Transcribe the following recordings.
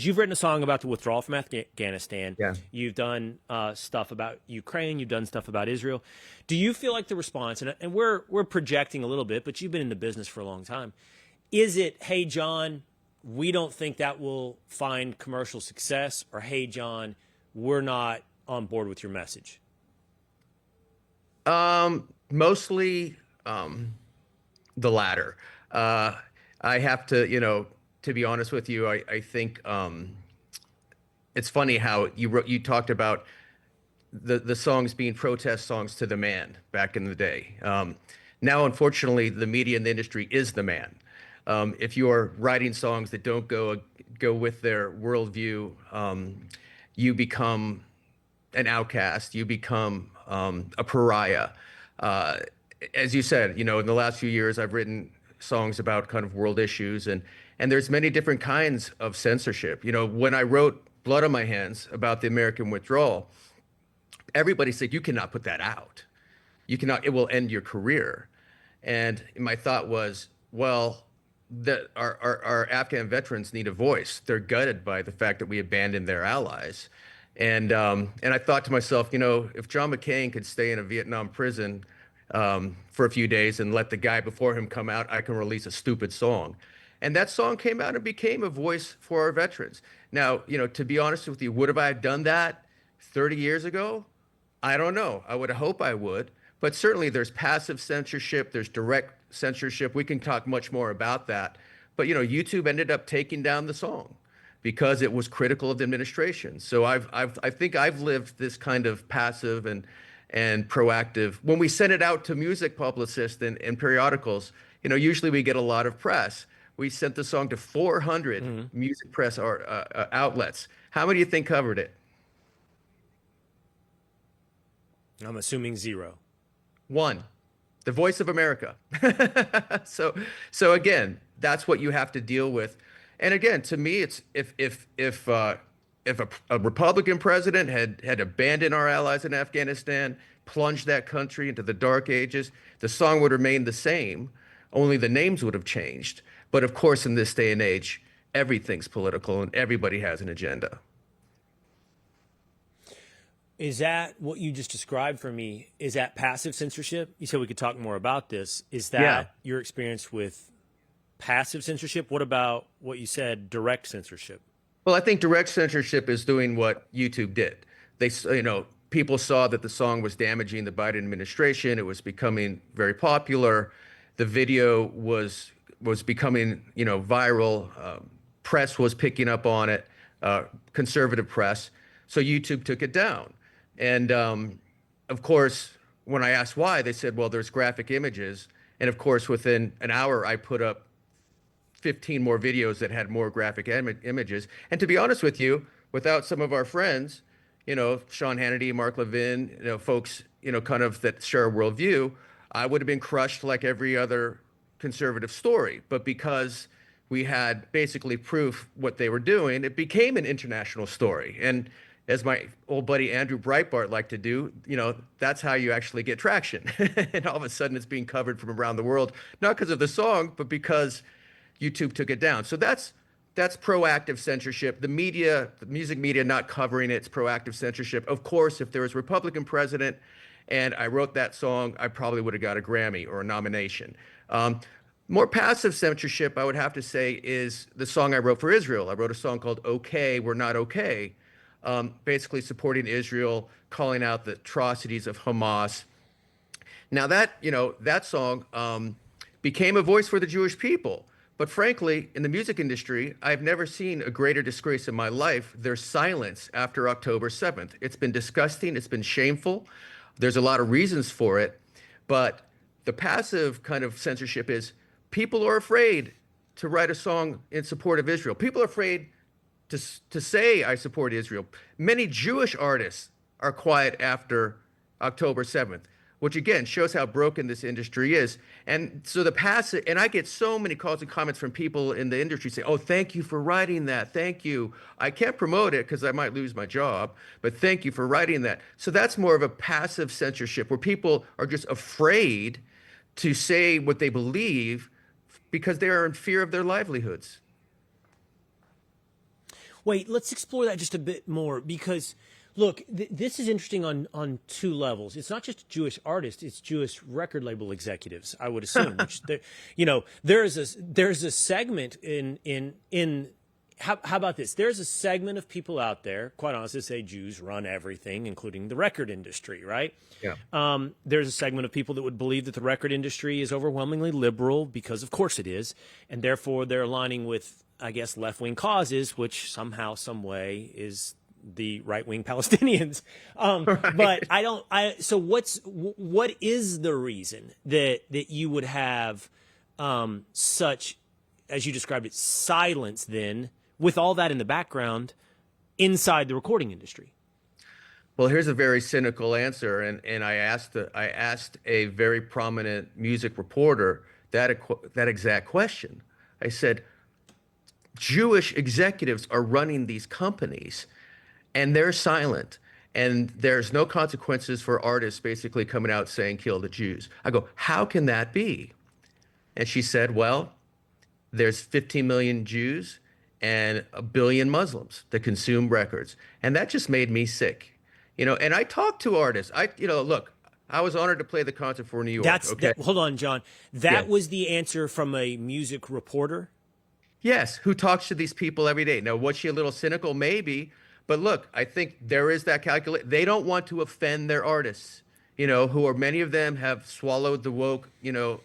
You've written a song about the withdrawal from Afghanistan. Yeah. You've done stuff about Ukraine. You've done stuff about Israel. Do you feel like the response, and we're projecting a little bit, but you've been in the business for a long time. Is it, hey, John, we don't think that will find commercial success, or hey, John, we're not on board with your message? Mostly the latter. Uh, I have to, to be honest with you, I think it's funny how you talked about the songs being protest songs to the man back in the day. Now, unfortunately, the media and the industry is the man. If you are writing songs that don't go with their worldview, you become an outcast. You become a pariah. As you said, in the last few years, I've written songs about kind of world issues, and there's many different kinds of censorship. When I wrote Blood on My Hands about the American withdrawal, everybody said, you cannot put that out. You cannot, it will end your career. And my thought was, well, that our Afghan veterans need a voice. They're gutted by the fact that we abandoned their allies. And I thought to myself, if John McCain could stay in a Vietnam prison for a few days and let the guy before him come out, I can release a stupid song. And that song came out and became a voice for our veterans. Now, to be honest with you, would have I done that 30 years ago? I don't know. I would hope I would. But certainly there's passive censorship, there's direct censorship. We can talk much more about that. But, YouTube ended up taking down the song because it was critical of the administration. So I think I've lived this kind of passive and proactive. When we send it out to music publicists and periodicals, usually we get a lot of press. We sent the song to 400 music press outlets. How many do you think covered it? I'm assuming zero. One, the voice of America. So again, that's what you have to deal with. And again, to me, it's if a Republican president had abandoned our allies in Afghanistan, plunged that country into the dark ages, the song would remain the same, only the names would have changed. But of course, in this day and age, everything's political and everybody has an agenda. Is that what you just described for me? Is that passive censorship? You said we could talk more about this. Is that Yeah. your experience with passive censorship? What about what you said, direct censorship? Well, I think direct censorship is doing what YouTube did. People saw that the song was damaging the Biden administration. It was becoming very popular. The video was becoming, viral. Press was picking up on it, conservative press. So YouTube took it down. And of course, when I asked why, they said, well, there's graphic images. And of course, within an hour, I put up 15 more videos that had more graphic images. And to be honest with you, without some of our friends, Sean Hannity, Mark Levin, folks, kind of that share a worldview, I would have been crushed like every other conservative story. But because we had basically proof what they were doing, it became an international story. And as my old buddy Andrew Breitbart liked to do, that's how you actually get traction. And all of a sudden it's being covered from around the world, not because of the song, but because YouTube took it down. So that's proactive censorship. The media, the music media not covering it's proactive censorship. Of course, if there was a Republican president and I wrote that song, I probably would have got a Grammy or a nomination. More passive censorship, I would have to say, is the song I wrote for Israel. I wrote a song called Okay, We're Not Okay, basically supporting Israel, calling out the atrocities of Hamas. Now that song became a voice for the Jewish people. But frankly, in the music industry, I've never seen a greater disgrace in my life, their silence after October 7th. It's been disgusting. It's been shameful. There's a lot of reasons for it. But the passive kind of censorship is people are afraid to write a song in support of Israel. People are afraid to say, I support Israel. Many Jewish artists are quiet after October 7th, which again shows how broken this industry is. And so the passive, and I get so many calls and comments from people in the industry saying, oh, thank you for writing that. Thank you. I can't promote it because I might lose my job, but thank you for writing that. So that's more of a passive censorship where people are just afraid to say what they believe because they are in fear of their livelihoods. Wait, let's explore that just a bit more because, look, this is interesting on two levels. It's not just Jewish artists; it's Jewish record label executives. I would assume, which there's a segment in. How about this? There's a segment of people out there, quite honestly, say Jews run everything, including the record industry, right? Yeah. There's a segment of people that would believe that the record industry is overwhelmingly liberal because, of course, it is, and therefore they're aligning with, I guess, left-wing causes, which somehow, some way, is the right-wing Palestinians. Right. But I don't. So what is the reason that you would have such, as you described it, silence then? With all that in the background inside the recording industry? Well, here's a very cynical answer, and I asked a very prominent music reporter that exact question. I said, Jewish executives are running these companies, and they're silent, and there's no consequences for artists basically coming out saying kill the Jews. I go, how can that be? And she said, well, there's 15 million Jews and 1 billion Muslims that consume records. And that just made me sick. And I talked to artists. Look, I was honored to play the concert for New York. Okay. Hold on, John. That Yeah. was the answer from a music reporter? Yes, who talks to these people every day. Now, was she a little cynical? Maybe. But look, I think there is that calculate. They don't want to offend their artists, who are many of them have swallowed the woke,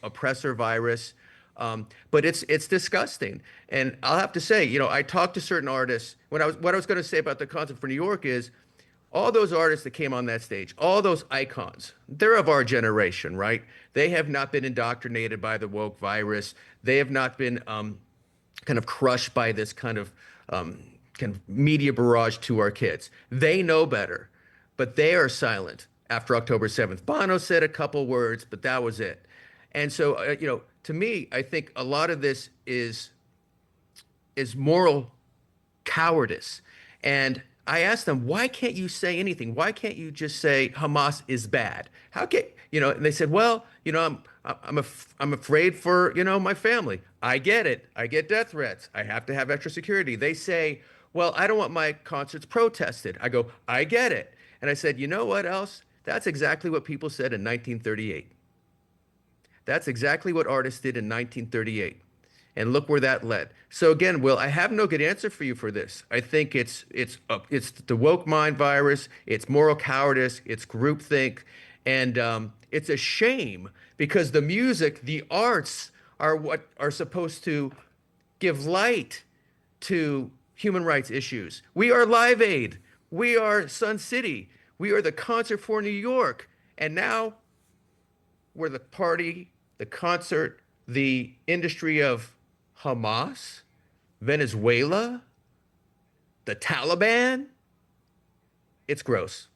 oppressor virus. But it's disgusting. And I'll have to say, I talked to certain artists. What I was going to say about the concert for New York is all those artists that came on that stage, all those icons, they're of our generation, right? They have not been indoctrinated by the woke virus. They have not been kind of crushed by this kind of media barrage to our kids. They know better, but they are silent after October 7th. Bono said a couple words, but that was it. And so, to me, I think a lot of this is moral cowardice. And I asked them, why can't you say anything? Why can't you just say Hamas is bad? How can And they said, well, I'm afraid for my family. I get it. I get death threats. I have to have extra security. They say, well, I don't want my concerts protested. I go, I get it. And I said, you know what else? That's exactly what people said in 1938. That's exactly what artists did in 1938. And look where that led. So again, Will, I have no good answer for you for this. I think it's the woke mind virus, it's moral cowardice, it's groupthink, and it's a shame because the music, the arts are what are supposed to give light to human rights issues. We are Live Aid, we are Sun City, we are the Concert for New York, and now we're the party, the concert, the industry of Hamas, Venezuela, the Taliban. It's gross.